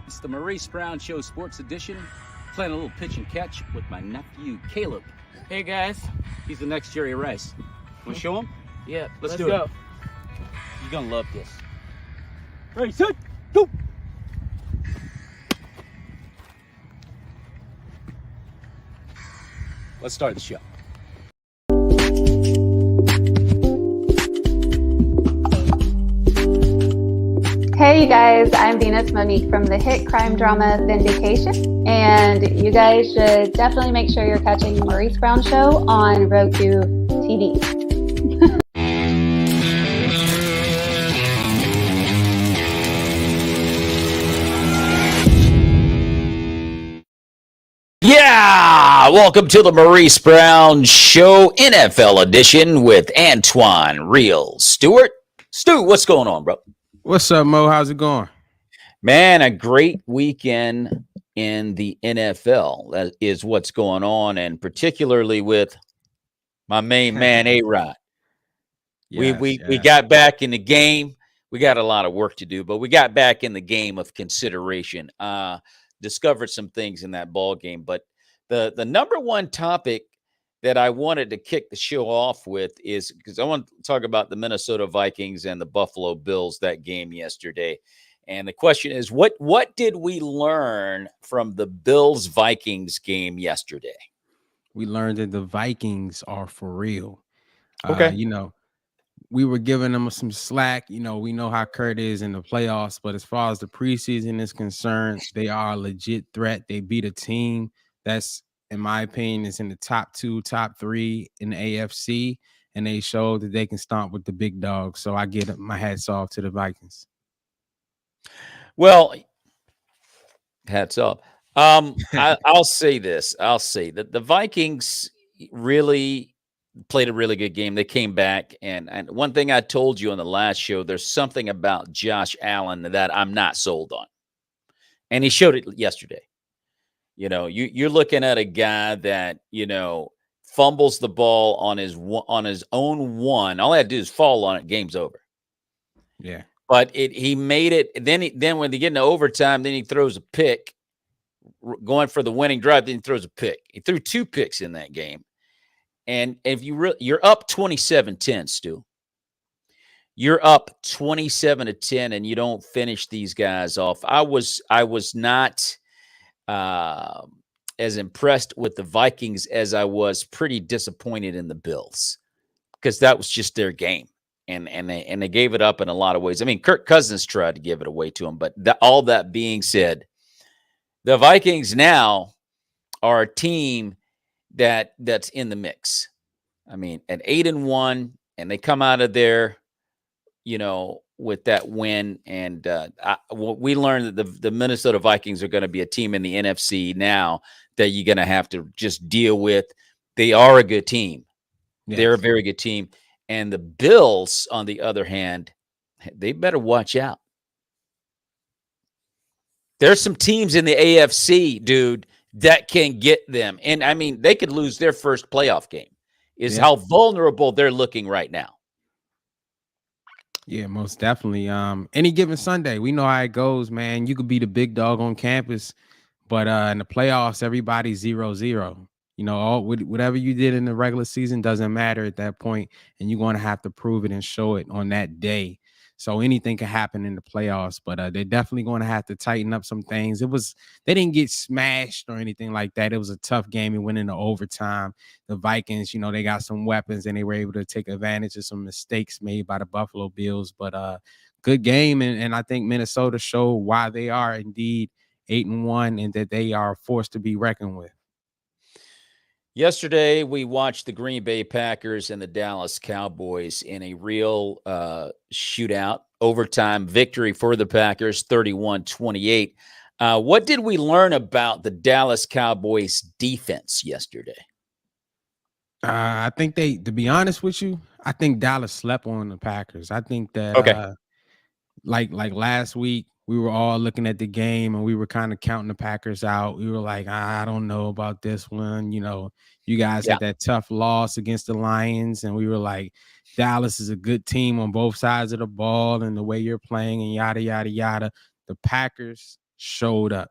It's the Maurice Brown Show Sports Edition. Playing a little pitch and catch with my nephew, Caleb. Hey, guys. He's the next Jerry Rice. Want to show him? Yeah, let's do go. it. You're going to love this. Ready, set, go! Let's start the show. Hey, you guys, I'm Venus Monique from the hit crime drama Vindication, and you guys should definitely make sure you're catching the Maurice Brown Show on Roku TV. Yeah, welcome to the Maurice Brown Show NFL edition with Antoine, Real, Stewart. Stu, what's going on, bro? What's up, Mo? How's it going? Man, a great weekend in the NFL. That is what's going on, and particularly with my main man, A-Rod. We got back in the game. We got a lot of work to do, but we got back in the game of consideration. Discovered some things in that ball game, but the number one topic that I wanted to kick the show off with is because I want to talk about the Minnesota Vikings and the Buffalo Bills, that game yesterday. And the question is, what did we learn from the Bills-Vikings game yesterday? We learned that the Vikings are for real. Okay. We were giving them some slack. We know how Kurt is in the playoffs, but as far as the preseason is concerned, they are a legit threat. They beat a team that's, in my opinion, is in the top 2, top 3 in the AFC, and they showed that they can stomp with the big dogs. So I get my hats off to the Vikings. Well, hats off. I'll say this. I'll say that the Vikings really played a really good game. They came back, and one thing I told you on the last show, there's something about Josh Allen that I'm not sold on, and he showed it yesterday. You're looking at a guy that fumbles the ball on his own one. All I had to do is fall on it. Game's over. Yeah, but he made it. Then when they get into overtime, then he throws a pick, going for the winning drive. Then he throws a pick. He threw 2 picks in that game. And if you're up 27-10, Stu. You're up 27-10, and you don't finish these guys off. I was not as impressed with the Vikings as I was pretty disappointed in the Bills, because that was just their game, and they gave it up in a lot of ways. I mean, Kirk Cousins tried to give it away to them, but all that being said, the Vikings now are a team that's in the mix. I mean, at 8-1, and they come out of there, with that win. And we learned that the Minnesota Vikings are going to be a team in the NFC now that you're going to have to just deal with. They are a good team. Yes. They're a very good team. And the Bills, on the other hand, they better watch out. There's some teams in the AFC, dude, that can get them. And, I mean, they could lose their first playoff game, is how vulnerable they're looking right now. Yeah, most definitely. Any given Sunday, we know how it goes, man. You could be the big dog on campus, but in the playoffs, everybody's 0-0. Whatever you did in the regular season doesn't matter at that point, and you're going to have to prove it and show it on that day. So anything can happen in the playoffs, but they're definitely going to have to tighten up some things. They didn't get smashed or anything like that. It was a tough game. It went into overtime. The Vikings, they got some weapons, and they were able to take advantage of some mistakes made by the Buffalo Bills. But good game, and I think Minnesota showed why they are indeed 8-1 and that they are a force to be reckoned with. Yesterday, we watched the Green Bay Packers and the Dallas Cowboys in a real shootout, overtime victory for the Packers, 31-28. What did we learn about the Dallas Cowboys defense yesterday? I think to be honest with you, I think Dallas slept on the Packers. I think that like last week, we were all looking at the game and we were kind of counting the Packers out. We were like, I don't know about this one. You guys had that tough loss against the Lions, and we were like, Dallas is a good team on both sides of the ball and the way you're playing and yada, yada, yada. The Packers showed up.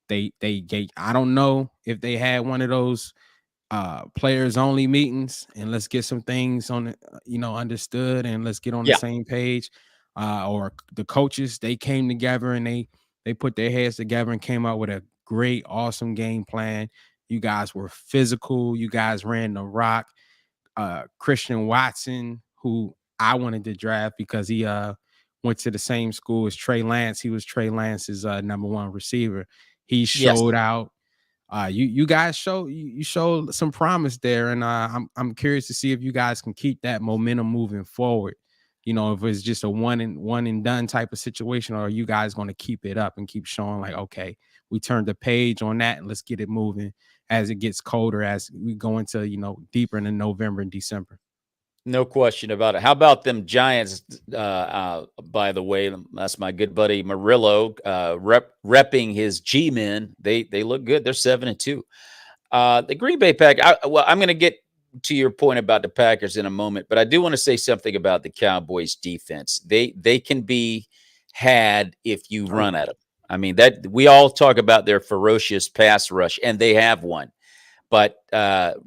They gave, I don't know if they had one of those players only meetings and let's get some things on it, understood, and let's get on the Yeah. same page. Or the coaches, they came together and they put their heads together and came out with a great, awesome game plan. You guys were physical. You guys ran the rock. Christian Watson, who I wanted to draft because he went to the same school as Trey Lance. He was Trey Lance's number one receiver. He Yes. showed out. You guys showed some promise there, and I'm curious to see if you guys can keep that momentum moving forward. If it's just a one and done type of situation, or are you guys going to keep it up and keep showing like, okay, we turned the page on that and let's get it moving as it gets colder, as we go into deeper into November and December. No question about it. How about them Giants? By the way, that's my good buddy Murillo, repping his G-men. They look good. They're 7-2. The Green Bay Packers. I'm going to get to your point about the Packers in a moment, but I do want to say something about the Cowboys defense. They can be had if you run at them. I mean, that we all talk about their ferocious pass rush, and they have one. But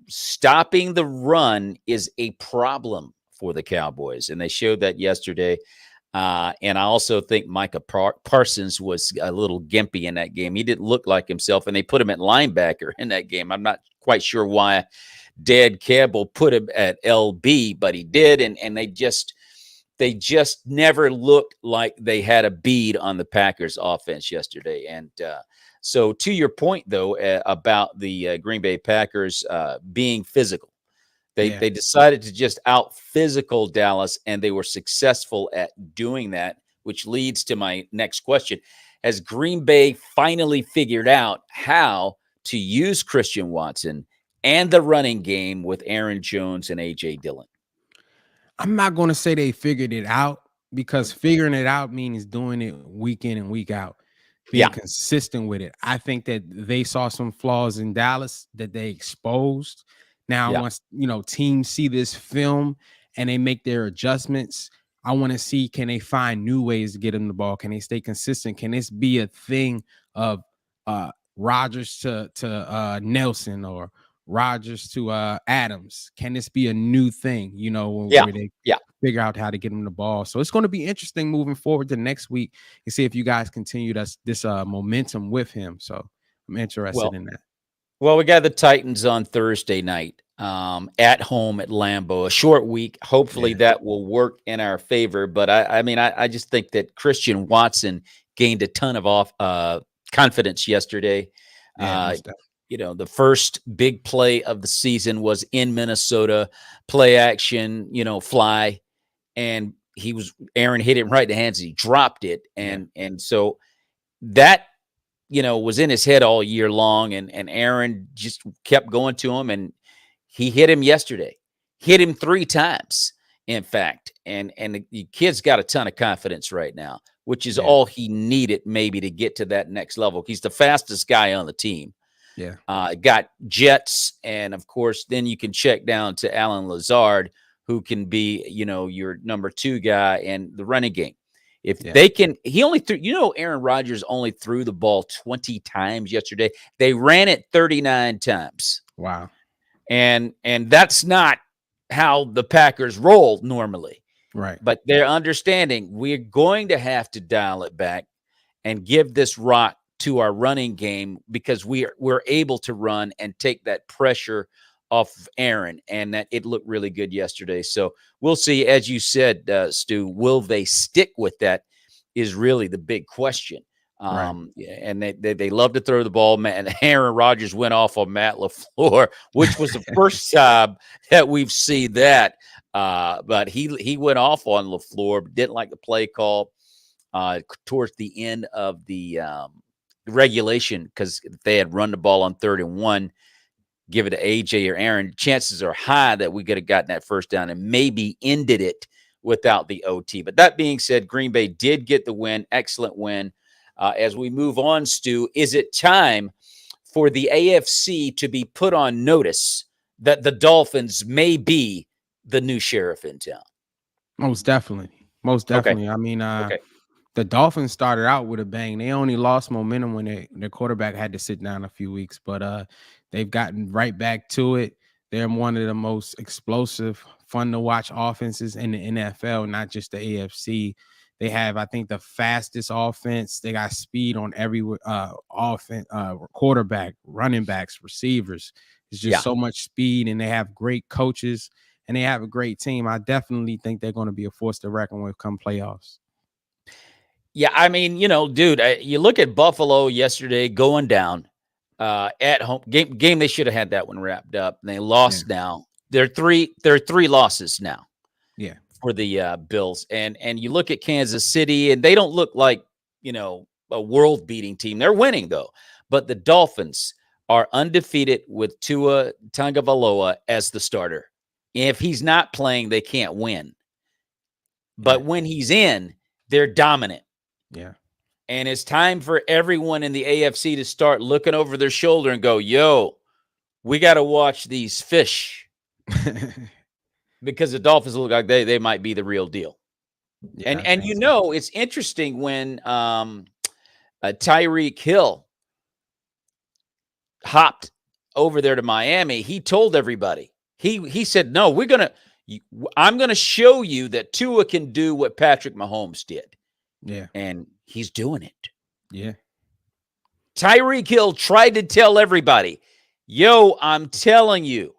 stopping the run is a problem for the Cowboys, and they showed that yesterday. And I also think Micah Parsons was a little gimpy in that game. He didn't look like himself, and they put him at linebacker in that game. I'm not quite sure why Dad Campbell put him at LB, but he did, and they just never looked like they had a bead on the Packers offense yesterday. And so to your point, though, about the Green Bay Packers being physical, they decided to just out physical Dallas, and they were successful at doing that, which leads to my next question. Has Green Bay finally figured out how to use Christian Watson and the running game with Aaron Jones and A.J. Dillon? I'm not going to say they figured it out, because figuring it out means doing it week in and week out, being consistent with it. I think that they saw some flaws in Dallas that they exposed. Now, once teams see this film and they make their adjustments, I want to see, can they find new ways to get them the ball? Can they stay consistent? Can this be a thing of Rodgers to Nelson, or Rodgers to Adams? Can this be a new thing, where they figure out how to get him the ball? So it's going to be interesting moving forward to next week and see if you guys continue this momentum with him. So I'm interested in that. Well, we got the Titans on Thursday night at home at Lambeau, a short week. Hopefully that will work in our favor. But I just think that Christian Watson gained a ton of confidence yesterday. The first big play of the season was in Minnesota, play action, fly. And Aaron hit him right in the hands. He dropped it. And so that, was in his head all year long. And Aaron just kept going to him, and he hit him yesterday, hit him 3 times, in fact. And the kid's got a ton of confidence right now, which is all he needed maybe to get to that next level. He's the fastest guy on the team. Got jets, and of course, then you can check down to Alan Lazard, who can be, your number 2 guy in the running game. If they can, he only threw, Aaron Rodgers only threw the ball 20 times yesterday. They ran it 39 times. Wow. And that's not how the Packers roll normally. Right. But they're understanding we're going to have to dial it back and give this rock to our running game, because we're able to run and take that pressure off of Aaron, and that it looked really good yesterday. So we'll see. As you said, Stu, will they stick with that is really the big question. And they love to throw the ball. And Aaron Rodgers went off on Matt LaFleur, which was the first time that we've seen that. But he went off on LaFleur, didn't like the play call towards the end of the regulation, because if they had run the ball on 3rd and 1, give it to AJ or Aaron, chances are high that we could have gotten that first down and maybe ended it without the OT. But that being said, Green Bay did get the win. Excellent win. As we move on, Stu, is it time for the AFC to be put on notice that the Dolphins may be the new sheriff in town? Most definitely. Okay. I mean, the the Dolphins started out with a bang. They only lost momentum when their quarterback had to sit down a few weeks, but they've gotten right back to it. They're one of the most explosive, fun to watch offenses in the NFL, not just the AFC. They have, I think, the fastest offense. They got speed on every offense, quarterback, running backs, receivers. It's just so much speed, and they have great coaches, and they have a great team. I definitely think they're going to be a force to reckon with come playoffs. Yeah, I mean, dude, you look at Buffalo yesterday going down at home. Game they should have had that one wrapped up. And they lost now. They're three losses now. Yeah. For the Bills. And you look at Kansas City, and they don't look like, a world-beating team. They're winning, though. But the Dolphins are undefeated with Tua Tagovailoa as the starter. If he's not playing, they can't win. But when he's in, they're dominant. Yeah. And it's time for everyone in the AFC to start looking over their shoulder and go, yo, we got to watch these fish. Because the Dolphins look like they might be the real deal. Yeah, and it's interesting when Tyreek Hill hopped over there to Miami. He told everybody. He said, no, I'm going to show you that Tua can do what Patrick Mahomes did. Yeah. And he's doing it. Yeah. Tyreek Hill tried to tell everybody, yo, I'm telling you,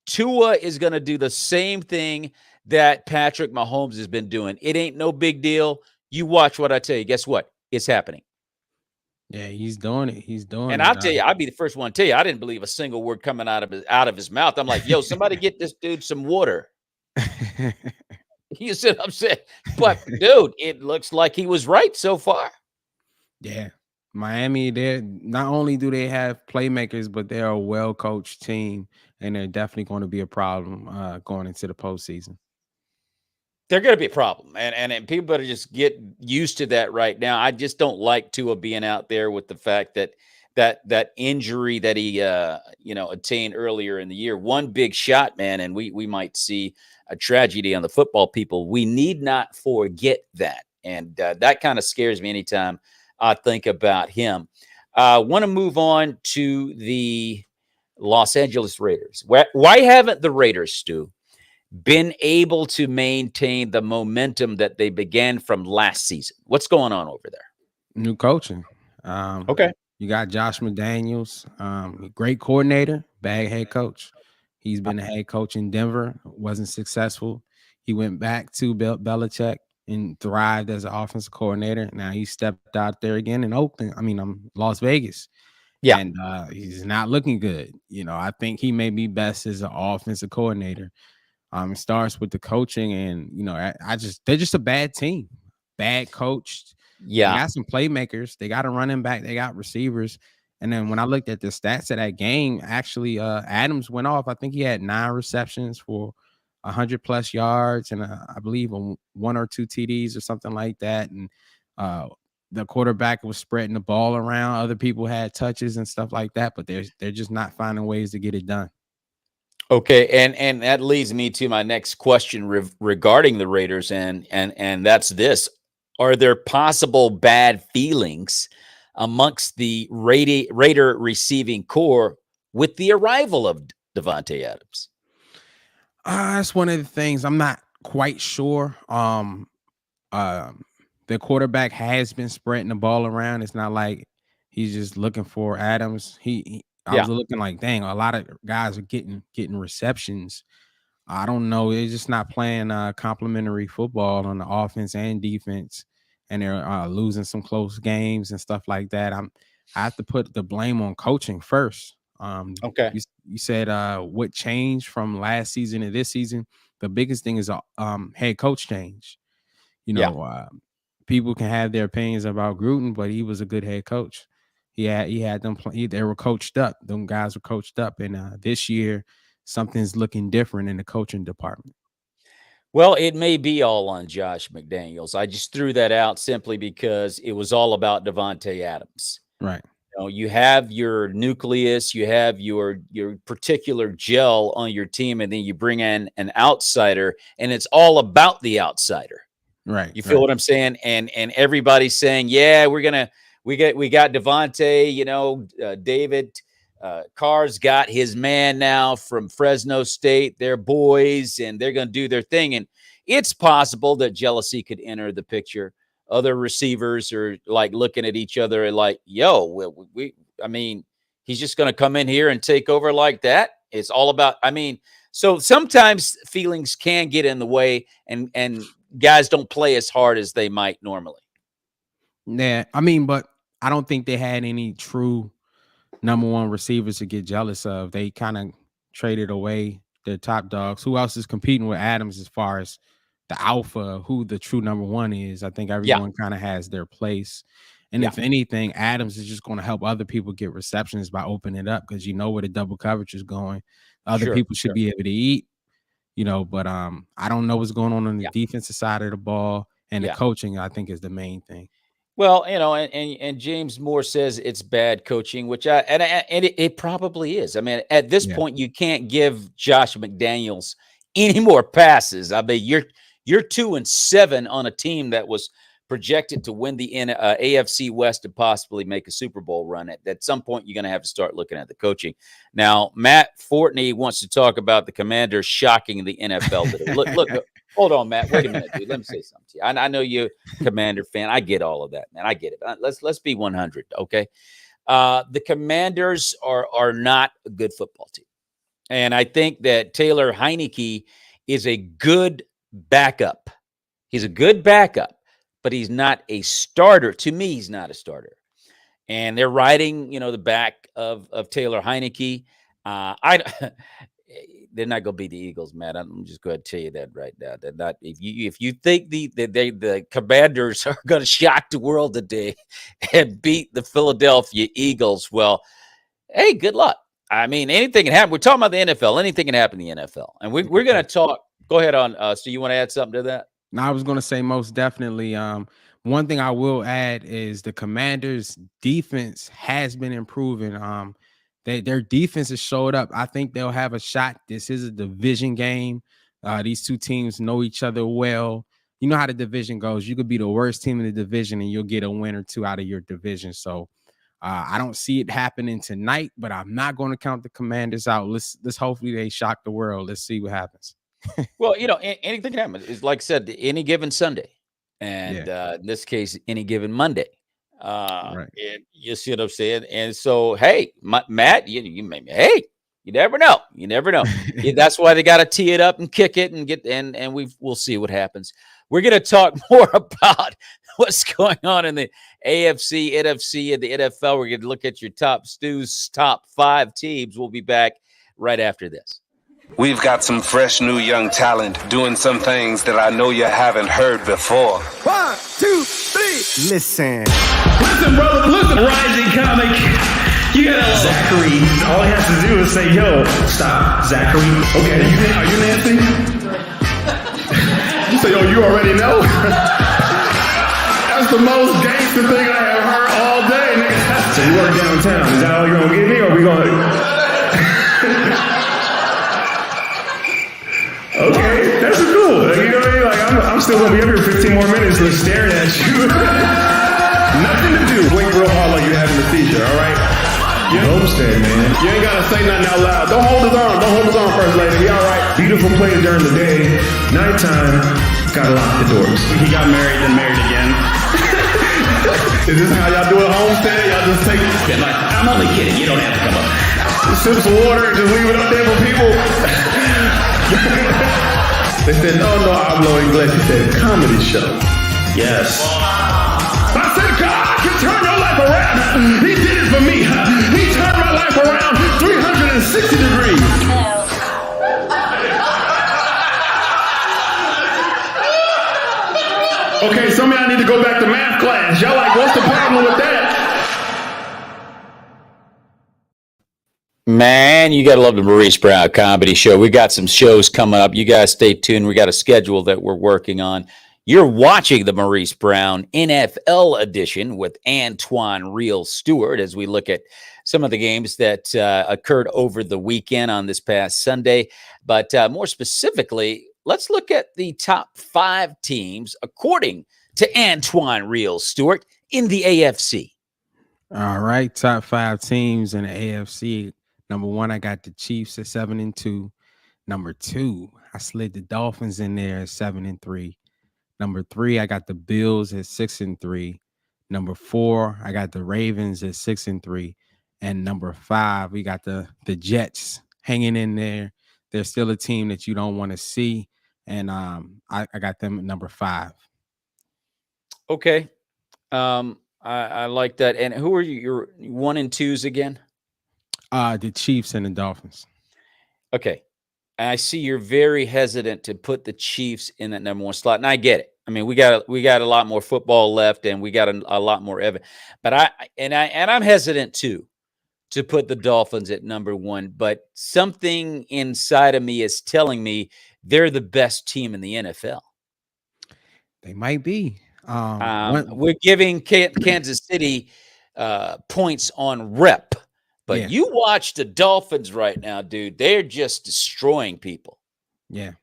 Tua is going to do the same thing that Patrick Mahomes has been doing. It ain't no big deal. You watch what I tell you. Guess what? It's happening. Yeah, he's doing it. He's doing and it. And I'll tell you, I'll be the first one to tell you, I didn't believe a single word coming out of his mouth. I'm like, yo, somebody get this dude some water. You see what I'm saying? But, dude, it looks like he was right so far. Yeah. Miami, they're not only do they have playmakers, but they're a well-coached team, and they're definitely going to be a problem going into the postseason. They're going to be a problem, and people better just get used to that right now. I just don't like Tua being out there with the fact that injury that he attained earlier in the year. One big shot, man, and we might see a tragedy on the football people. We need not forget that, and that kind of scares me anytime I think about him. Want to move on to the Los Angeles Raiders. Why haven't the Raiders, Stu, been able to maintain the momentum that they began from last season? What's going on over there? New coaching. Okay. You got Josh McDaniels, great coordinator, bad head coach. He's been a head coach in Denver, wasn't successful. He went back to Belichick and thrived as an offensive coordinator. Now he stepped out there again in Las Vegas. Yeah. And he's not looking good. I think he may be best as an offensive coordinator. It starts with the coaching, and they're just a bad team, bad coached. Yeah. They got some playmakers. They got a running back. They got receivers. And then when I looked at the stats of that game, actually, Adams went off. I think he had 9 receptions for 100+ yards, and I believe 1 or 2 TDs or something like that. And the quarterback was spreading the ball around. Other people had touches and stuff like that, but they're just not finding ways to get it done. Okay, and that leads me to my next question regarding the Raiders, and that's this: are there possible bad feelings amongst the Raider receiving core with the arrival of Davante Adams? That's one of the things I'm not quite sure. The quarterback has been spreading the ball around. It's not like he's just looking for Adams. I was looking like, dang, a lot of guys are getting receptions. I don't know. They're just not playing complementary football on the offense and defense, and they're losing some close games and stuff like that. I have to put the blame on coaching first. Okay. You said what changed from last season to this season? The biggest thing is a head coach change. People can have their opinions about Gruden, but he was a good head coach. He had them play. They were coached up. Them guys were coached up, and this year something's looking different in the coaching department. Well, it may be all on Josh McDaniels. I just threw that out simply because it was all about Davante Adams. Right. You have your nucleus, you have your particular gel on your team, and then you bring in an outsider, and it's all about the outsider. Right. You feel what I'm saying? And everybody's saying, yeah, we got Devontae, David Carr's got his man now from Fresno State. They're boys and they're going to do their thing. And it's possible that jealousy could enter the picture. Other receivers are like looking at each other and like, yo, he's just going to come in here and take over like that. It's all about, so sometimes feelings can get in the way and guys don't play as hard as they might normally. Yeah. But I don't think they had any true number one receivers to get jealous of. They kind of traded away their top dogs. Who else is competing with Adams as far as the alpha, who the true number one is? I think everyone kind of has their place. And if anything, Adams is just going to help other people get receptions by opening it up because you know where the double coverage is going. Other people should be able to eat, but I don't know what's going on the defensive side of the ball, and the coaching, I think, is the main thing. Well, and James Moore says it's bad coaching, which it probably is. At this point, you can't give Josh McDaniels any more passes. You're 2-7 on a team that was projected to win the AFC West and possibly make a Super Bowl run. At some point, you're going to have to start looking at the coaching. Now, Matt Fortney wants to talk about the Commanders shocking the NFL today. Look, hold on, Matt. Wait a minute, dude. Let me say something to you. I know you're a Commander fan. I get all of that, man. I get it. Let's be 100, okay? The Commanders are not a good football team. And I think that Taylor Heineke is a good backup. He's a good backup. But he's not a starter. To me, he's not a starter. And they're riding, the back of Taylor Heineke. They're not going to beat the Eagles, Matt. I'm just going to tell you that right now. They're not. If you think the Commanders are going to shock the world today and beat the Philadelphia Eagles, well, hey, good luck. Anything can happen. We're talking about the NFL. Anything can happen in the NFL. And we're going to talk. Go ahead on. So you want to add something to that? Now, I was going to say most definitely. One thing I will add is the Commanders' defense has been improving. Their defense has showed up. I think they'll have a shot. This is a division game. These two teams know each other well. You know how the division goes. You could be the worst team in the division and you'll get a win or two out of your division. So I don't see it happening tonight, but I'm not going to count the Commanders out. Let's hopefully they shock the world. Let's see what happens. Well, anything can happen. It's like I said, any given Sunday, and in this case, any given Monday. Right. And you see what I'm saying? And so, hey, Matt, you never know. You never know. That's why they got to tee it up and kick it and we'll see what happens. We're going to talk more about what's going on in the AFC, NFC, and the NFL. We're going to look at your top 5 teams. We'll be back right after this. We've got some fresh new young talent doing some things that I know you haven't heard before. 1, 2, 3. Listen, brother. Listen, rising comic. You got Zachary. All he has to do is say, "Yo, stop, Zachary." Okay, are you Nancy? You say, "Yo, you already know." That's the most gangster thing I have heard all day, nigga. So you work downtown. Is that all you're gonna give me, or are we gonna? Okay, that's cool. You know what I mean? Like, I'm still gonna be up here 15 more minutes just staring at you. Nothing to do. Wait real hard like you're having a seizure, all right? You understand, man. You ain't gotta say nothing out loud. Don't hold his arm first, lady. He all right. Beautiful play during the day. Nighttime, gotta lock the doors. He got married, then married again. Is this how y'all do it homestead? Y'all just take it? Like, I'm only kidding. You don't have to come up. Sip some water and just leave it up there for people. They said, no hablo inglés. He said, comedy show. Yes. I said, God can turn your life around. He did it for me. He turned my life around 360 degrees. Okay, some of y'all need to go back to math class. Y'all like, what's the problem with that? Man, you got to love the Maurice Brown Comedy Show. We got some shows coming up. You guys stay tuned. We got a schedule that we're working on. You're watching the Maurice Brown NFL edition with Antoine Real Stewart as we look at some of the games that occurred over the weekend on this past Sunday. But more specifically, let's look at the top 5 teams according to Antoine Real Stewart in the AFC. All right, top 5 teams in the AFC. Number 1, I got the Chiefs at 7-2. Number 2, I slid the Dolphins in there at 7-3. Number 3, I got the Bills at 6-3. Number 4, I got the Ravens at 6-3. And number 5, we got the Jets hanging in there. They're still a team that you don't want to see. And I got them at number 5. Okay. I like that. And who are you? Your 1 and 2s again? The Chiefs and the Dolphins. Okay. I see you're very hesitant to put the Chiefs in that number 1 slot, and I get it. I mean, we got a lot more football left, and we got a lot more evidence. But I'm hesitant too to put the Dolphins at number 1. But something inside of me is telling me they're the best team in the NFL. They might be. We're giving Kansas City points on rep. But Yeah. you watch the Dolphins right now, dude. They're just destroying people. Yeah.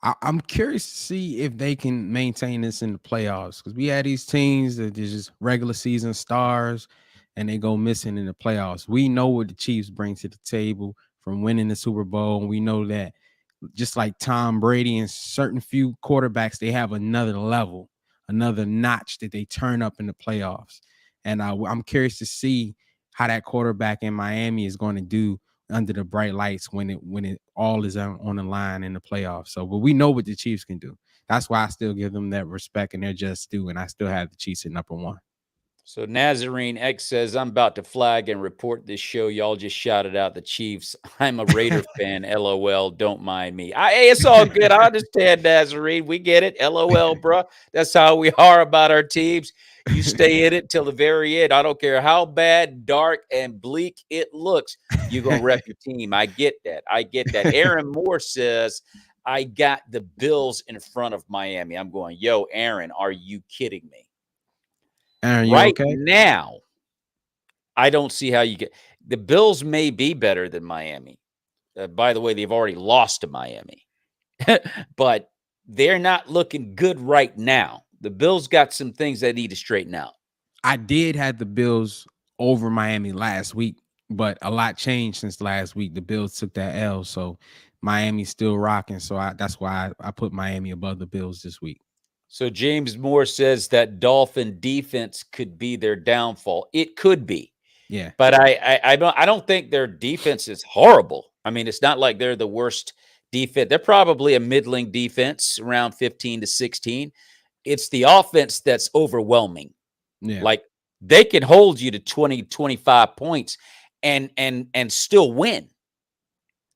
I'm curious to see if they can maintain this in the playoffs, because we had these teams that are just regular season stars and they go missing in the playoffs. We know what the Chiefs bring to the table from winning the Super Bowl, and we know that just like Tom Brady and certain few quarterbacks, they have another level, another notch that they turn up in the playoffs. And I'm curious to see how that quarterback in Miami is going to do under the bright lights when it all is on the line in the playoffs. So, but we know what the Chiefs can do. That's why I still give them that respect and their just due, and I still have the Chiefs at number 1. So Nazarene X says, I'm about to flag and report this show. Y'all just shouted out the Chiefs. I'm a Raider fan. LOL. Don't mind me. Hey, it's all good. I understand, Nazarene. We get it. LOL, bro. That's how we are about our teams. You stay in it till the very end. I don't care how bad, dark, and bleak it looks. You're going to rep your team. I get that. Aaron Moore says, I got the Bills in front of Miami. I'm going, yo, Aaron, are you kidding me? Aaron, Right okay? now, I don't see how you get the Bills may be better than Miami. By the way, they've already lost to Miami, but they're not looking good right now. The Bills got some things that need to straighten out. I did have the Bills over Miami last week, but a lot changed since last week. The Bills took that L, so Miami's still rocking. So that's why I put Miami above the Bills this week. So James Moore says that Dolphin defense could be their downfall. It could be. Yeah. But I don't think their defense is horrible. I mean, it's not like they're the worst defense. They're probably a middling defense, around 15 to 16. It's the offense that's overwhelming. Yeah. Like they can hold you to 20, 25 points and still win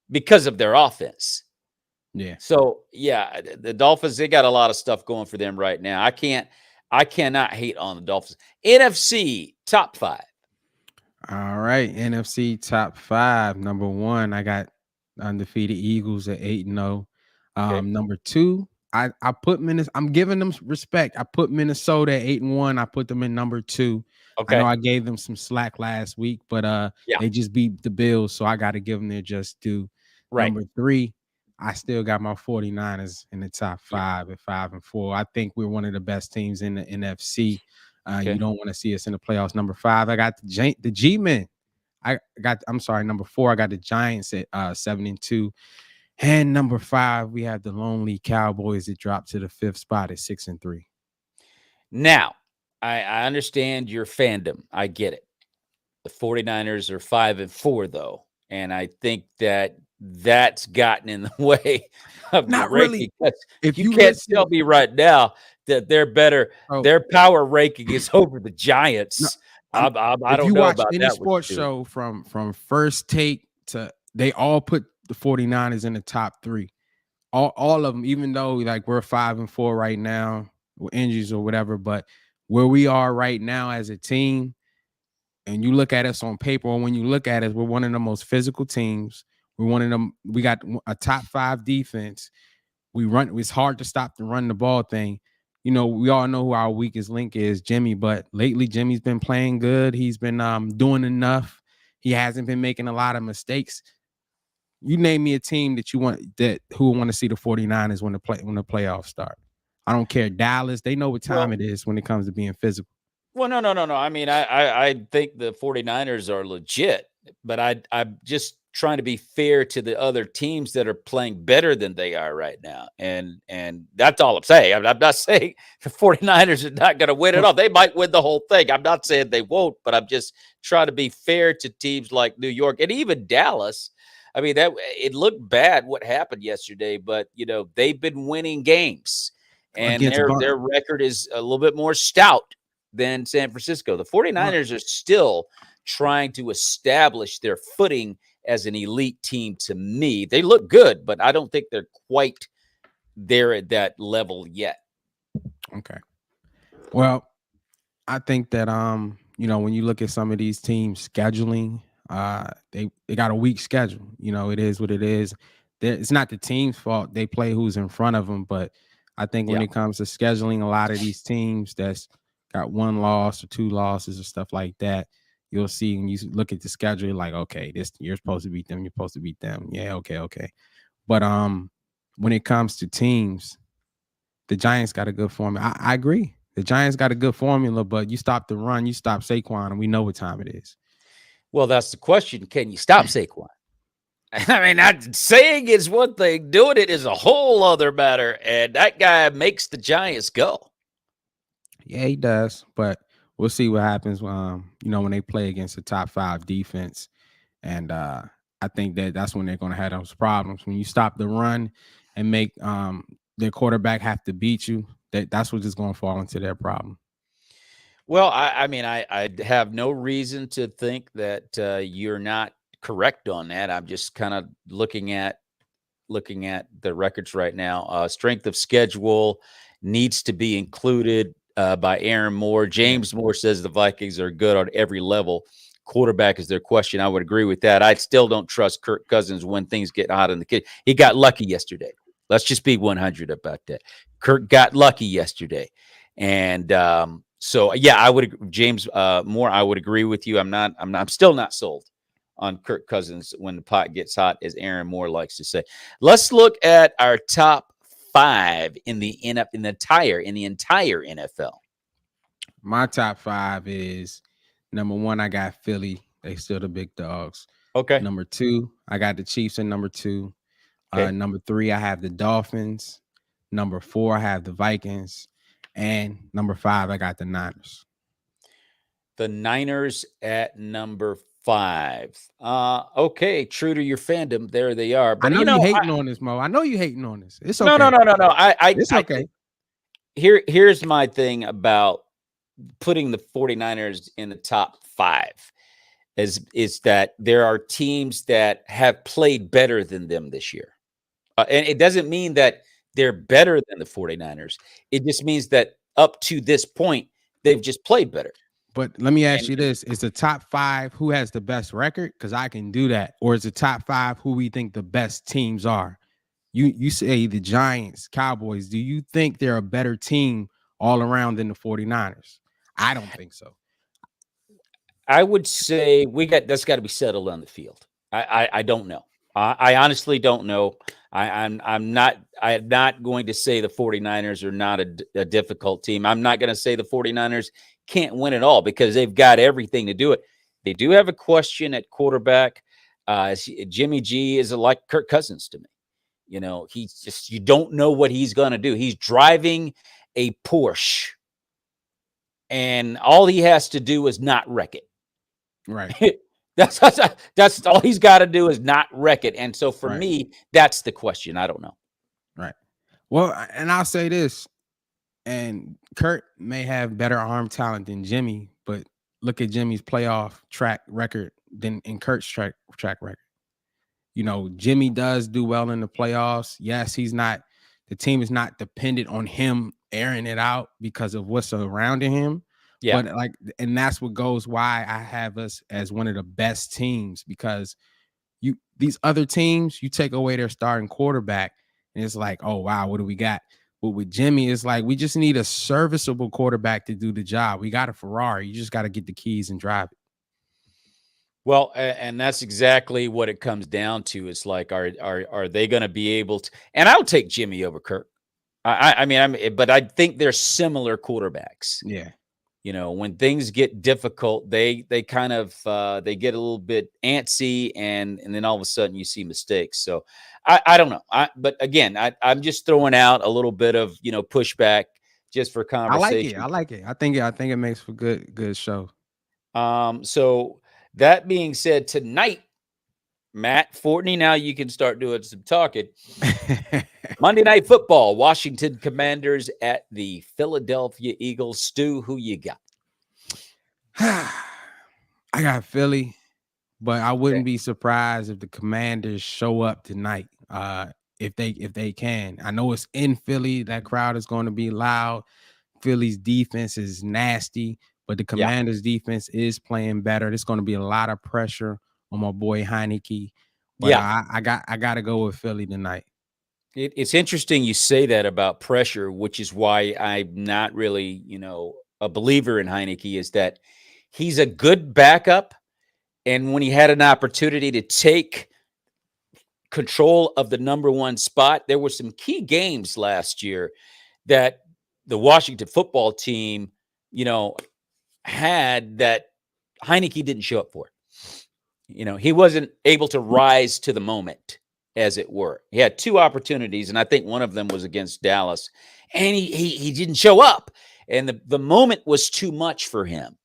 because of their offense. Yeah. So yeah, the Dolphins, they got a lot of stuff going for them right now. I cannot hate on the Dolphins. NFC top 5. All right. NFC top 5. Number 1, I got undefeated Eagles at 8-0. Okay. Number 2, I put Minnesota. I'm giving them respect. I put Minnesota at 8-1. I put them in number 2. Okay. I know I gave them some slack last week, but they just beat the Bills, so I got to give them their just due. Right. Number 3, I still got my 49ers in the top 5 at 5-4. I think we're one of the best teams in the NFC. You don't want to see us in the playoffs. Number 5, I got the G-Men. Number 4, I got the Giants at 7-2. And number 5, we have the lonely Cowboys that dropped to the 5th spot at 6-3. Now, I understand your fandom. I get it. The 49ers are 5-4, though. And I think that's gotten in the way of Not the ranking. really. If you can't tell me right now that they're better, their power ranking is over the Giants. I don't know about that. If you watch any sports show from First Take to, they all put the 49ers in the top 3. All of them, even though like we're 5-4 right now with injuries or whatever, but where we are right now as a team, and you look at us on paper, or when you look at us, we're one of the most physical teams. We're one of them. We got a top 5 defense. We run. It's hard to stop the run the ball thing. You know, we all know who our weakest link is, Jimmy. But lately, Jimmy's been playing good. He's been doing enough. He hasn't been making a lot of mistakes. You name me a team that you want who want to see the 49ers when the playoffs start. I don't care. Dallas, they know what time it is when it comes to being physical. Well, no. I mean, I think the 49ers are legit, but I'm just trying to be fair to the other teams that are playing better than they are right now. And that's all I'm saying. I'm not saying the 49ers are not going to win it all. They might win the whole thing. I'm not saying they won't, but I'm just trying to be fair to teams like New York and even Dallas. I mean, that it looked bad what happened yesterday, but they've been winning games, and their record is a little bit more stout than San Francisco. The 49ers are still trying to establish their footing as an elite team. To me, they look good, but I don't think they're quite there at that level yet. Okay. Well, I think that when you look at some of these teams scheduling, they got a weak schedule. It is what it is. It's not the team's fault. They play who's in front of them, but I think when it comes to scheduling, a lot of these teams that's got one loss or two losses or stuff like that, you'll see when you look at the schedule, you're like, okay, you're supposed to beat them. You're supposed to beat them. Yeah, okay. But when it comes to teams, the Giants got a good formula. I agree. The Giants got a good formula, but you stop the run, you stop Saquon, and we know what time it is. Well, that's the question. Can you stop Saquon? I mean, saying is one thing. Doing it is a whole other matter. And that guy makes the Giants go. Yeah, he does. But we'll see what happens when they play against the top 5 defense. And I think that's when they're going to have those problems. When you stop the run and make their quarterback have to beat you, that's what's just going to fall into their problem. Well, I mean, I have no reason to think that you're not correct on that. I'm just kind of looking at the records right now. Strength of schedule needs to be included by Aaron Moore. James Moore says the Vikings are good on every level. Quarterback is their question. I would agree with that. I still don't trust Kirk Cousins when things get hot in the kid. He got lucky yesterday. Let's just be 100 about that. Kirk got lucky yesterday. And so, yeah, I would, James Moore, I would agree with you. I'm still not sold on Kirk Cousins when the pot gets hot, as Aaron Moore likes to say. Let's look at our top 5 in the entire NFL. My top 5 is number 1. I got Philly. They still the big dogs. Okay. Number 2, I got the Chiefs in number 2. Okay. Number 3, I have the Dolphins. Number 4, I have the Vikings. And number 5, I got the Niners. The Niners at number 5. Okay, true to your fandom, there they are. But I know you hating on this, Mo. I know you hating on this. It's okay. No. It's okay. Here's my thing about putting the 49ers in the top 5 is that there are teams that have played better than them this year. And it doesn't mean that they're better than the 49ers. It just means that up to this point, they've just played better. But let me ask you this. Is the top 5 who has the best record? Because I can do that. Or is the top 5 who we think the best teams are? You say the Giants, Cowboys. Do you think they're a better team all around than the 49ers? I don't think so. I would say that's got to be settled on the field. I don't know. I honestly don't know. I'm not going to say the 49ers are not a difficult team. I'm not going to say the 49ers can't win it all because they've got everything to do it. They do have a question at quarterback. Jimmy G is like Kirk Cousins to me. He's just, you don't know what he's going to do. He's driving a Porsche and all he has to do is not wreck it. Right. That's all he's got to do is not wreck it. And so for me, that's the question. I don't know. Right. Well, and I'll say this, and Kurt may have better arm talent than Jimmy, but look at Jimmy's playoff track record than in Kurt's track record. Jimmy does do well in the playoffs. Yes, the team is not dependent on him airing it out because of what's surrounding him. Yeah. But and that's what goes why I have us as one of the best teams, because these other teams, you take away their starting quarterback and it's like, oh wow, what do we got? But with Jimmy, it's like we just need a serviceable quarterback to do the job. We got a Ferrari. You just got to get the keys and drive it. Well, and that's exactly what it comes down to. Is like, are they going to be able to? And I'll take Jimmy over Kirk. I mean, but I think they're similar quarterbacks. Yeah. When things get difficult, they kind of they get a little bit antsy, and then all of a sudden you see mistakes. So I don't know. But again, I'm just throwing out a little bit of pushback just for I like it. conversation. I like it. I think it makes for good show. So that being said, tonight, Matt Fortney, now you can start doing some talking. Monday Night Football, Washington Commanders at the Philadelphia Eagles. Stu, who you got? I got Philly, but I wouldn't be surprised if the Commanders show up tonight. If they can. I know it's in Philly. That crowd is going to be loud. Philly's defense is nasty, but the Commanders' defense is playing better. There's going to be a lot of pressure on my boy Heineke. But I got to go with Philly tonight. It's interesting you say that about pressure, which is why I'm not really, a believer in Heineke, is that he's a good backup. And when he had an opportunity to take control of the number one spot, there were some key games last year that the Washington football team, had that Heineke didn't show up for. He wasn't able to rise to the moment, as it were. He had two opportunities, and I think one of them was against Dallas, and he didn't show up, and the moment was too much for him.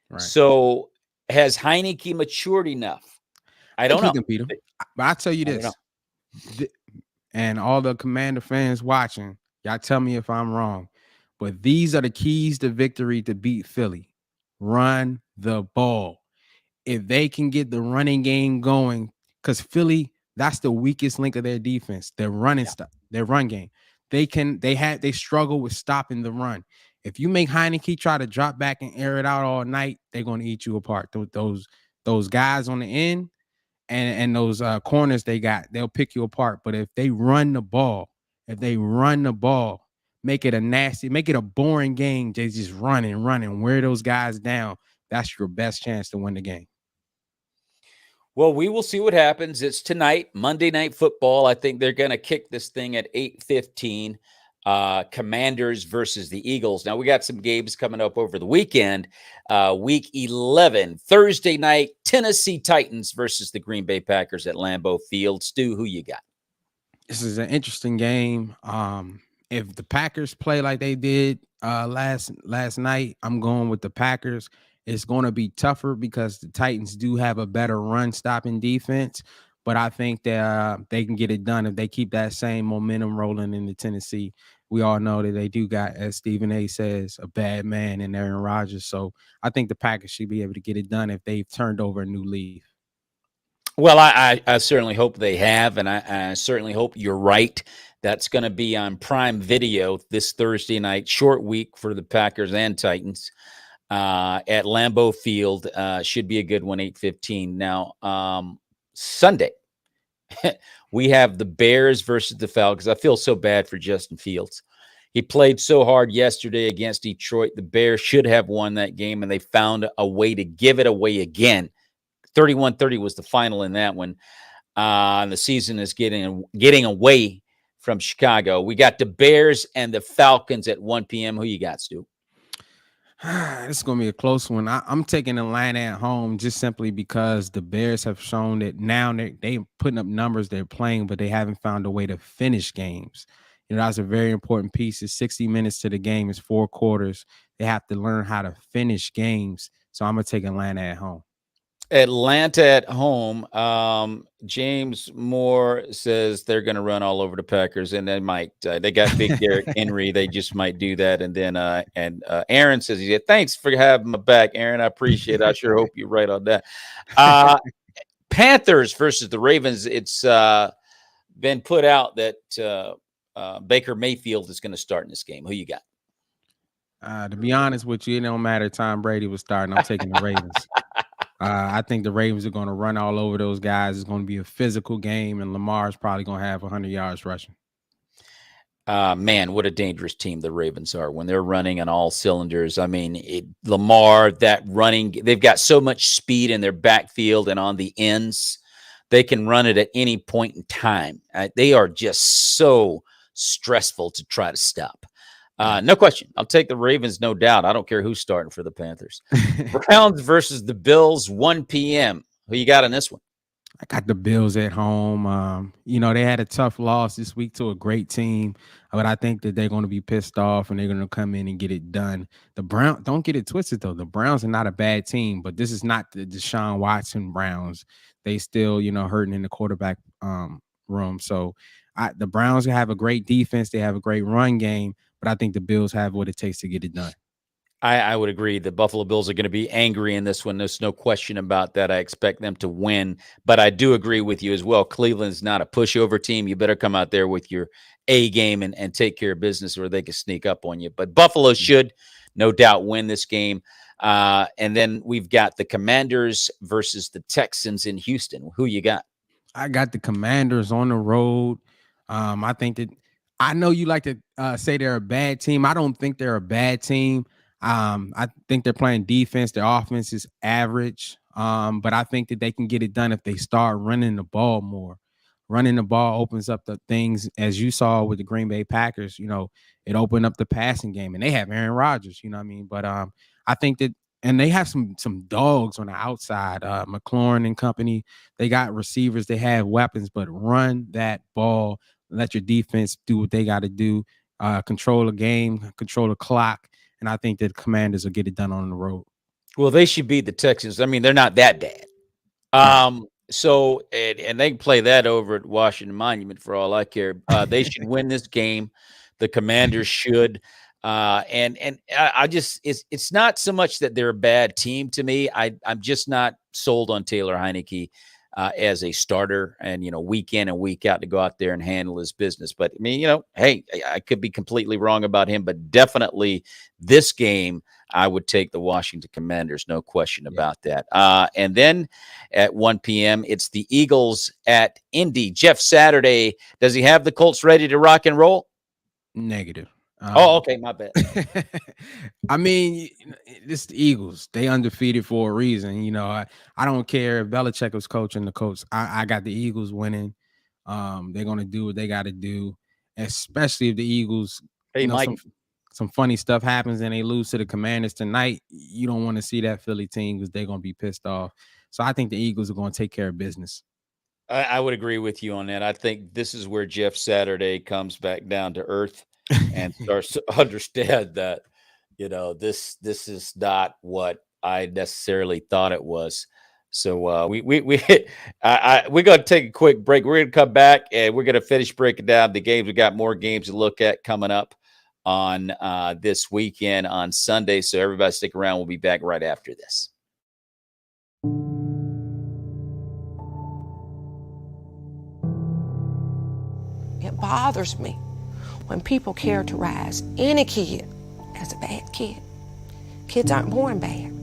Right. So has Heineke matured enough? I don't know. He can beat him. But I tell you this, and all the Commander fans watching, y'all tell me if I'm wrong, but these are the keys to victory to beat Philly. Run the ball. If they can get the running game going, because Philly, that's the weakest link of their defense. Their running stuff, their run game. They struggle with stopping the run. If you make Heineke try to drop back and air it out all night, they're going to eat you apart. Those guys on the end and those corners they'll pick you apart. But if they run the ball, make it a boring game. They just running, wear those guys down. That's your best chance to win the game. Well, we will see what happens. It's tonight, Monday Night Football. I think they're going to kick this thing at 8:15. Commanders versus the Eagles. Now, we got some games coming up over the weekend. Week 11, Thursday night, Tennessee Titans versus the Green Bay Packers at Lambeau Field. Stu, who you got? This is an interesting game. If the Packers play like they did last night, I'm going with the Packers. It's going to be tougher because the Titans do have a better run-stopping defense, but I think that they can get it done if they keep that same momentum rolling into Tennessee. We all know that they do got, as Stephen A. says, a bad man in Aaron Rodgers. So I think the Packers should be able to get it done if they've turned over a new leaf. Well, I certainly hope they have, and I certainly hope you're right. That's going to be on Prime Video this Thursday night, short week for the Packers and Titans. At Lambeau Field, should be a good one, 8:15. Now, Sunday, we have the Bears versus the Falcons. I feel so bad for Justin Fields. He played so hard yesterday against Detroit. The Bears should have won that game, and they found a way to give it away again. 31-30 was the final in that one. And the season is getting away from Chicago. We got the Bears and the Falcons at 1 p.m. Who you got, Stu? It's going to be a close one. I'm taking Atlanta at home just simply because the Bears have shown that now they're putting up numbers, they're playing, but they haven't found a way to finish games. That's a very important piece. It's 60 minutes to the game. It's 4 quarters. They have to learn how to finish games. So I'm going to take Atlanta at home. Atlanta at home. James Moore says they're going to run all over the Packers, and they might. They got big Derrick Henry. They just might do that. And then Aaron says, "Yeah, thanks for having me back, Aaron. I appreciate it. I sure hope you're right on that." Panthers versus the Ravens. It's been put out that Baker Mayfield is going to start in this game. Who you got? To be honest with you, it don't matter. Tom Brady was starting. I'm taking the Ravens. I think the Ravens are going to run all over those guys. It's going to be a physical game, and Lamar's probably going to have 100 yards rushing. Man, what a dangerous team the Ravens are when they're running on all cylinders. I mean, Lamar, that running, they've got so much speed in their backfield and on the ends. They can run it at any point in time. They are just so stressful to try to stop. No question. I'll take the Ravens, no doubt. I don't care who's starting for the Panthers. Browns versus the Bills, 1 p.m. Who you got on this one? I got the Bills at home. They had a tough loss this week to a great team, but I think that they're going to be pissed off and they're going to come in and get it done. The Browns, don't get it twisted though. The Browns are not a bad team, but this is not the Deshaun Watson Browns. They still, hurting in the quarterback room. So the Browns have a great defense. They have a great run game, but I think the Bills have what it takes to get it done. I would agree. The Buffalo Bills are going to be angry in this one. There's no question about that. I expect them to win, but I do agree with you as well. Cleveland's not a pushover team. You better come out there with your A game and take care of business or they can sneak up on you. But Buffalo should no doubt win this game. And then we've got the Commanders versus the Texans in Houston. Who you got? I got the Commanders on the road. I think that I know you like to say they're a bad team. I don't think they're a bad team. I think they're playing defense. Their offense is average. But I think that they can get it done if they start running the ball more. Running the ball opens up the things, as you saw with the Green Bay Packers. It opened up the passing game, and they have Aaron Rodgers. You know what I mean? But I think that, and they have some dogs on the outside. McLaurin and company. They got receivers. They have weapons. But run that ball. Let your defense do what they got to do. Control the game. Control the clock. And I think that Commanders will get it done on the road. Well, they should beat the Texans. I mean, they're not that bad. So they can play that over at Washington Monument for all I care. They should win this game. The Commanders should. And I just, it's not so much that they're a bad team to me. I'm just not sold on Taylor Heineke as a starter and, week in and week out to go out there and handle his business. But I mean, hey, I could be completely wrong about him, but definitely this game, I would take the Washington Commanders. No question about that. And then at 1 p.m., it's the Eagles at Indy. Jeff Saturday, does he have the Colts ready to rock and roll? Negative. Okay, my bad. I mean, it's the Eagles. They undefeated for a reason. I don't care if Belichick was coaching the Colts. I got the Eagles winning. They're going to do what they got to do, especially if the Eagles, hey, Mike. Some funny stuff happens and they lose to the Commanders tonight. You don't want to see that Philly team because they're going to be pissed off. So I think the Eagles are going to take care of business. I would agree with you on that. I think this is where Jeff Saturday comes back down to earth and starts to understand that, this is not what I necessarily thought it was. So we're going to take a quick break. We're going to come back and we're going to finish breaking down the games. We got more games to look at coming up on this weekend on Sunday. So everybody stick around. We'll be back right after this. It bothers me when people characterize any kid as a bad kid. Kids aren't born bad.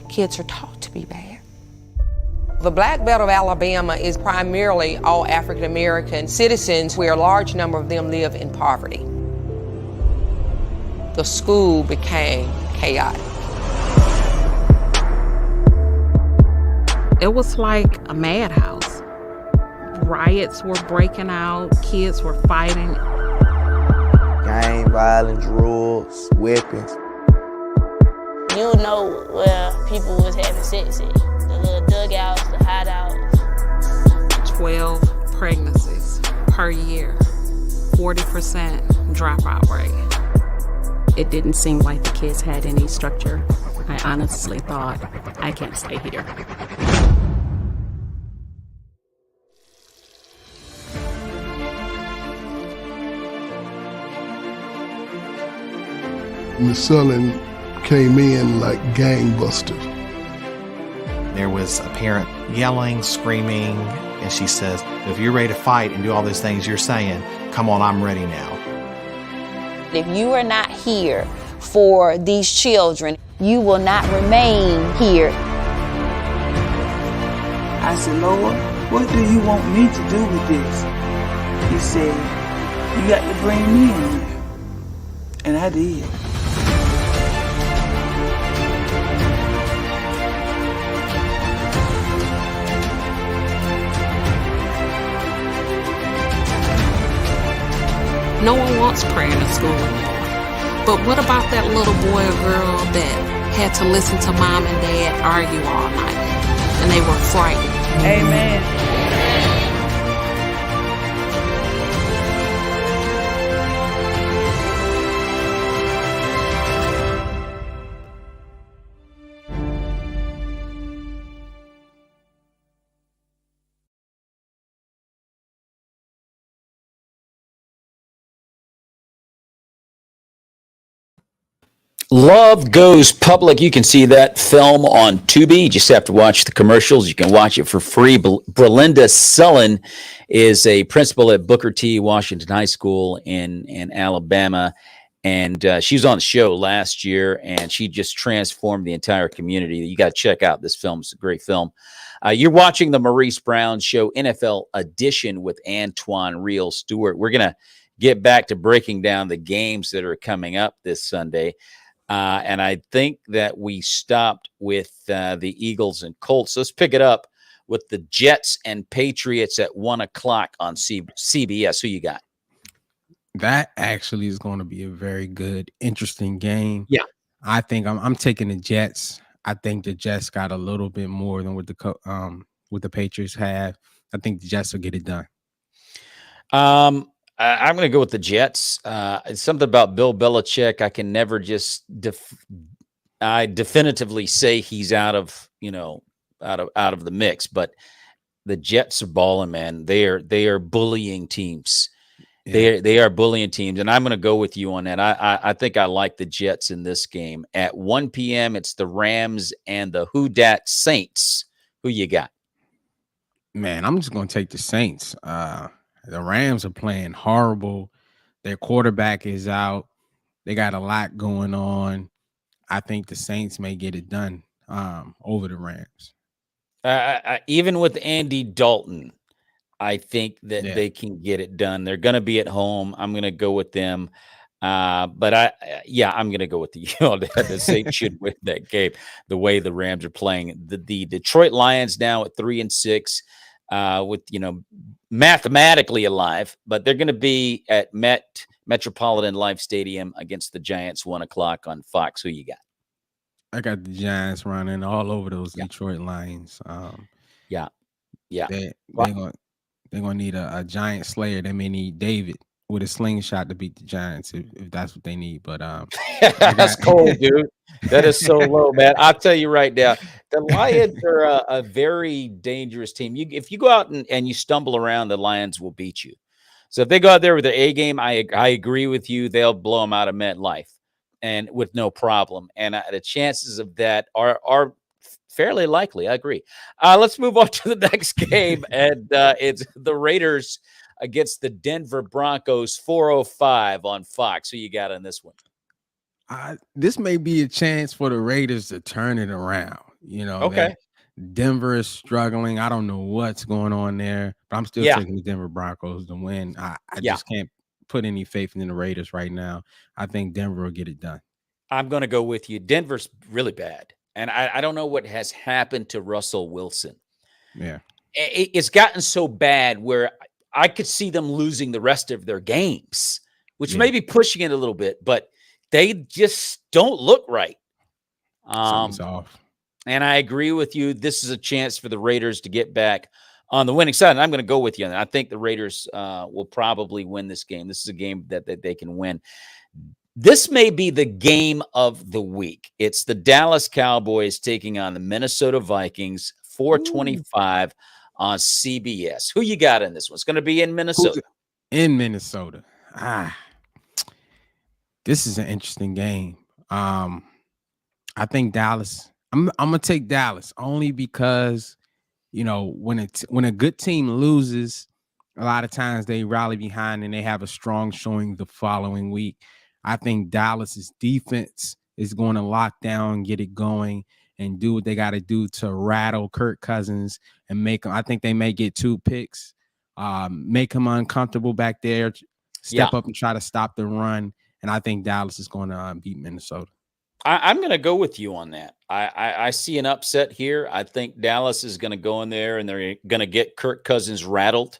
Kids are taught to be bad. The Black Belt of Alabama is primarily all African American citizens, where a large number of them live in poverty. The school became chaotic. It was like a madhouse. Riots were breaking out, kids were fighting. Gang violence, drugs, weapons. You know where people was having sex at. The little dugouts, the hideouts. 12 pregnancies per year, 40% dropout rate. It didn't seem like the kids had any structure. I honestly thought, I can't stay here. Miss Sullivan came in like gangbusters. There was a parent yelling, screaming, and she says, if you're ready to fight and do all those things you're saying, come on, I'm ready now. If you are not here for these children, you will not remain here. I said, Lord, what do you want me to do with this? He said, You got to bring me in there. And I did. No one wants prayer in school anymore. But what about that little boy or girl that had to listen to mom and dad argue all night and they were frightened? Amen. Love Goes Public. You can see that film on Tubi. You just have to watch the commercials. You can watch it for free. Belinda Sullen is a principal at Booker T. Washington High School in Alabama. And she was on the show last year, and she just transformed the entire community. You got to check out this film. It's a great film. You're watching the Maurice Brown Show NFL edition with Antoine Real Stewart. We're going to get back to breaking down the games that are coming up this Sunday. And I think that we stopped with the Eagles and Colts. Let's pick it up with the Jets and Patriots at 1 o'clock on CBS. Who you got? That actually is going to be a very good, interesting game. Yeah, I think I'm taking the Jets. I think the Jets got a little bit more than what the Patriots have. I think the Jets will get it done. I'm going to go with the Jets. It's something about Bill Belichick. I can never just I definitively say he's out of the mix, but the Jets are balling, man. They are bullying teams. Yeah. They are bullying teams, and I'm going to go with you on that. I think I like the Jets in this game. At 1 p.m., it's the Rams and the Who Dat Saints. Who you got? Man, I'm just going to take the Saints. The Rams are playing horrible. Their quarterback is out. They got a lot going on. I think the Saints may get it done over the Rams. Even with Andy Dalton, I think that they can get it done. They're going to be at home. I'm going to go with them. But I'm going to go with the Saints should win that game. The way the Rams are playing, the Detroit Lions now at 3-6, with mathematically alive, but they're going to be at Metropolitan Life Stadium against the Giants 1 o'clock on Fox. Who you got? I got the Giants running all over those Detroit Lions. They're gonna need a giant slayer. They may need David with a slingshot to beat the Giants if that's what they need. But that's cold, dude. That is so low, man. I'll tell you right now, the Lions are a very dangerous team. If you go out and you stumble around, the Lions will beat you. So if they go out there with their A game, I agree with you. They'll blow them out of MetLife and with no problem. And the chances of that are fairly likely. I agree. Let's move on to the next game, and it's the Raiders against the Denver Broncos, 4:05 on Fox. Who you got on this one? This may be a chance for the Raiders to turn it around. Okay. Denver is struggling. I don't know what's going on there, but I'm still taking the Denver Broncos to win. I just can't put any faith in the Raiders right now. I think Denver will get it done. I'm going to go with you. Denver's really bad. And I don't know what has happened to Russell Wilson. Yeah. It's gotten so bad where I could see them losing the rest of their games, which may be pushing it a little bit, but they just don't look right. Something's off. And I agree with you. This is a chance for the Raiders to get back on the winning side. And I'm going to go with you. And I think the Raiders will probably win this game. This is a game that they can win. This may be the game of the week. It's the Dallas Cowboys taking on the Minnesota Vikings, 4:25 on CBS. Who you got in this one? It's going to be in Minnesota. In Minnesota. This is an interesting game. I think Dallas. I'm gonna take Dallas only because when a good team loses, a lot of times they rally behind and they have a strong showing the following week. I think Dallas's defense is going to lock down, get it going, and do what they got to do to rattle Kirk Cousins and make him. I think they may get 2 picks, make him uncomfortable back there. step up and try to stop the run. And I think Dallas is going to beat Minnesota. I'm going to go with you on that. I see an upset here. I think Dallas is going to go in there and they're going to get Kirk Cousins rattled.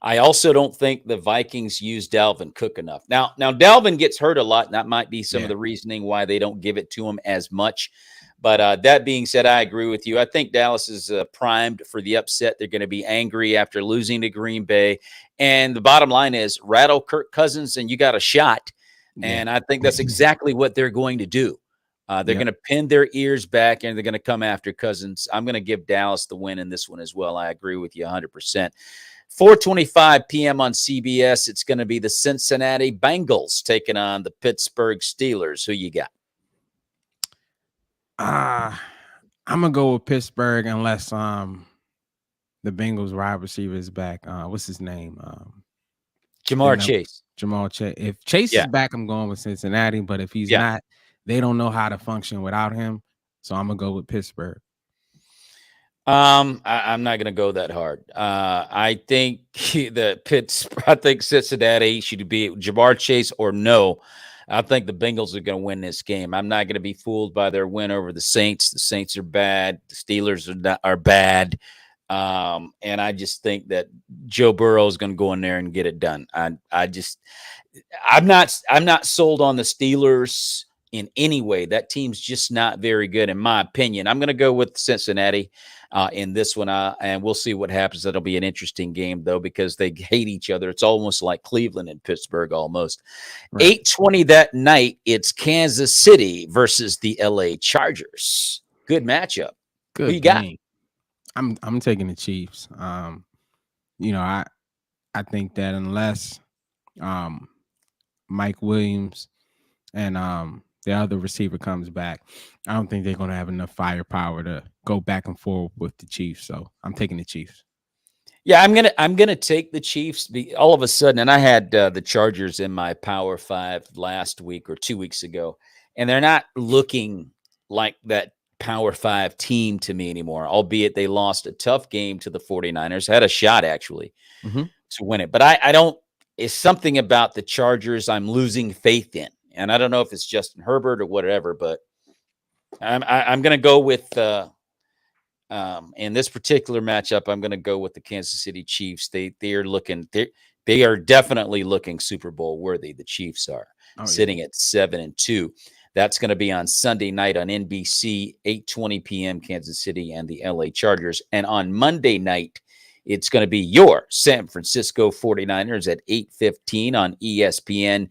I also don't think the Vikings use Dalvin Cook enough. Now Dalvin gets hurt a lot, and that might be some of the reasoning why they don't give it to him as much. But that being said, I agree with you. I think Dallas is primed for the upset. They're going to be angry after losing to Green Bay. And the bottom line is rattle Kirk Cousins and you got a shot. And I think that's exactly what they're going to do. They're going to pin their ears back and they're going to come after Cousins. I'm going to give Dallas the win in this one as well. I agree with you 100%. 4:25 p.m. on CBS. It's going to be the Cincinnati Bengals taking on the Pittsburgh Steelers. Who you got? I'm gonna go with Pittsburgh unless the Bengals wide receiver is back. What's his name? Jamar Chase. Jamar Chase. If Chase is back, I'm going with Cincinnati. But if he's not, they don't know how to function without him. So I'm gonna go with Pittsburgh. I'm not going to go that hard. I think I think Cincinnati should be Jamar Chase or no. I think the Bengals are going to win this game. I'm not going to be fooled by their win over the Saints. The Saints are bad. The Steelers are bad. And I just think that Joe Burrow is going to go in there and get it done. I'm not sold on the Steelers in any way. That team's just not very good, in my opinion. I'm going to go with Cincinnati in this one, and we'll see what happens. That'll be an interesting game, though, because they hate each other. It's almost like Cleveland and Pittsburgh, almost. Right. 8:20 that night, it's Kansas City versus the LA Chargers. Good matchup. Good. Who you got? I'm taking the Chiefs. I think that unless Mike Williams and the other receiver comes back, I don't think they're going to have enough firepower to go back and forth with the Chiefs. So I'm taking the Chiefs. Yeah, I'm gonna take the Chiefs. All of a sudden, and I had the Chargers in my Power 5 last week or 2 weeks ago, and they're not looking like that Power 5 team to me anymore, albeit they lost a tough game to the 49ers, had a shot actually to win it. But I don't, it's something about the Chargers I'm losing faith in. And I don't know if it's Justin Herbert or whatever, but I'm going to go with, in this particular matchup, I'm going to go with the Kansas City Chiefs. They are definitely looking Super Bowl worthy. The Chiefs are sitting at 7-2. That's going to be on Sunday night on NBC, 8:20 p.m. Kansas City and the LA Chargers. And on Monday night, it's going to be your San Francisco 49ers at 8:15 on ESPN.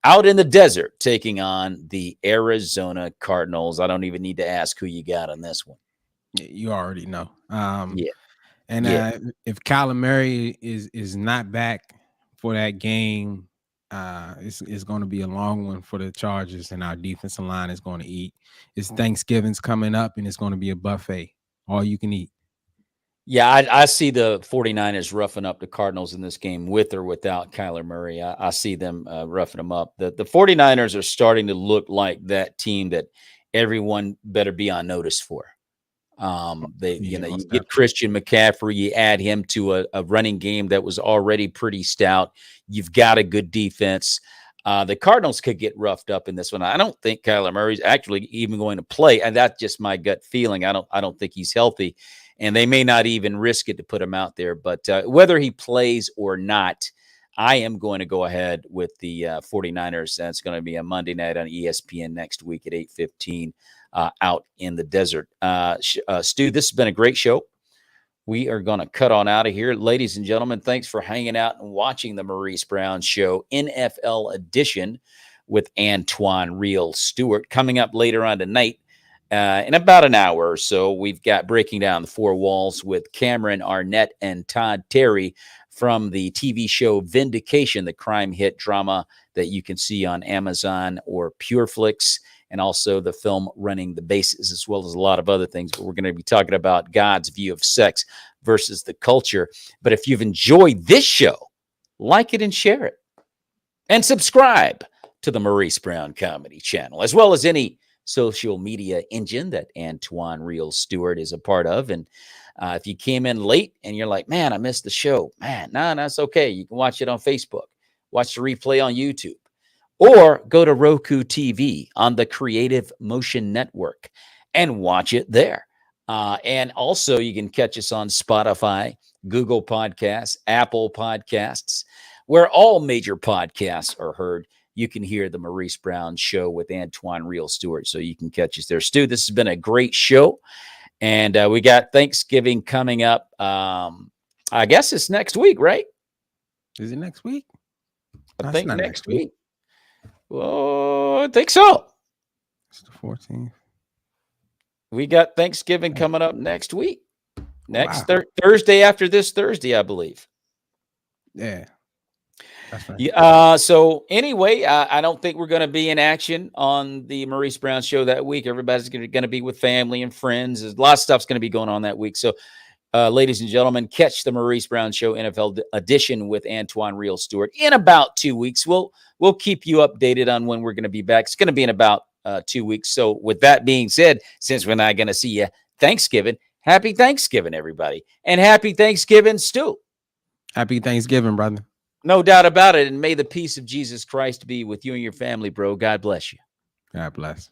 Out in the desert, taking on the Arizona Cardinals. I don't even need to ask who you got on this one. You already know. If Kyler Murray is not back for that game, it's going to be a long one for the Chargers, and our defensive line is going to eat. It's Thanksgiving's coming up, and it's going to be a buffet. All you can eat. Yeah, I see the 49ers roughing up the Cardinals in this game with or without Kyler Murray. I see them roughing them up. The 49ers are starting to look like that team that everyone better be on notice for. You get Christian McCaffrey, you add him to a running game that was already pretty stout. You've got a good defense. The Cardinals could get roughed up in this one. I don't think Kyler Murray's actually even going to play, and that's just my gut feeling. I don't think he's healthy. And they may not even risk it to put him out there. But whether he plays or not, I am going to go ahead with the 49ers. That's going to be a Monday night on ESPN next week at 8:15 out in the desert. Stu, this has been a great show. We are going to cut on out of here. Ladies and gentlemen, thanks for hanging out and watching the Maurice Brown Show NFL edition with Antoine Real Stewart. Coming up later on tonight, in about an hour or so, we've got Breaking Down the Four Walls with Cameron Arnett and Todd Terry from the TV show Vindication, the crime hit drama that you can see on Amazon or PureFlix, and also the film Running the Bases, as well as a lot of other things. But we're going to be talking about God's view of sex versus the culture. But if you've enjoyed this show, like it and share it. And subscribe to the Maurice Brown Comedy Channel, as well as any social media engine that Antoine Real Stewart is a part of. And if you came in late and you're like, man, I missed the show, man, no, that's okay. You can watch it on Facebook. watch the replay on YouTube, or go to Roku TV on the Creative Motion Network and watch it there. And also, you can catch us on Spotify, Google Podcasts, Apple Podcasts, where all major podcasts are heard. You can hear the Maurice Brown Show with Antoine Real Stewart, so you can catch us there. Stu, this has been a great show, and we got Thanksgiving coming up. I guess it's next week, right? Is it next week? I think next week. Oh, I think so. It's the 14th. We got Thanksgiving coming up next week. Next Thursday after this Thursday, I believe. Yeah. That's right. So anyway, I don't think we're going to be in action on the Maurice Brown Show that week. Everybody's going to be with family and friends. There's a lot of stuff's going to be going on that week. So, ladies and gentlemen, catch the Maurice Brown Show NFL edition with Antoine Real Stewart in about 2 weeks. We'll keep you updated on when we're going to be back. It's going to be in about 2 weeks. So with that being said, since we're not going to see you Thanksgiving, happy Thanksgiving, everybody. And happy Thanksgiving, Stu. Happy Thanksgiving, brother. No doubt about it. And may the peace of Jesus Christ be with you and your family, bro. God bless you. God bless.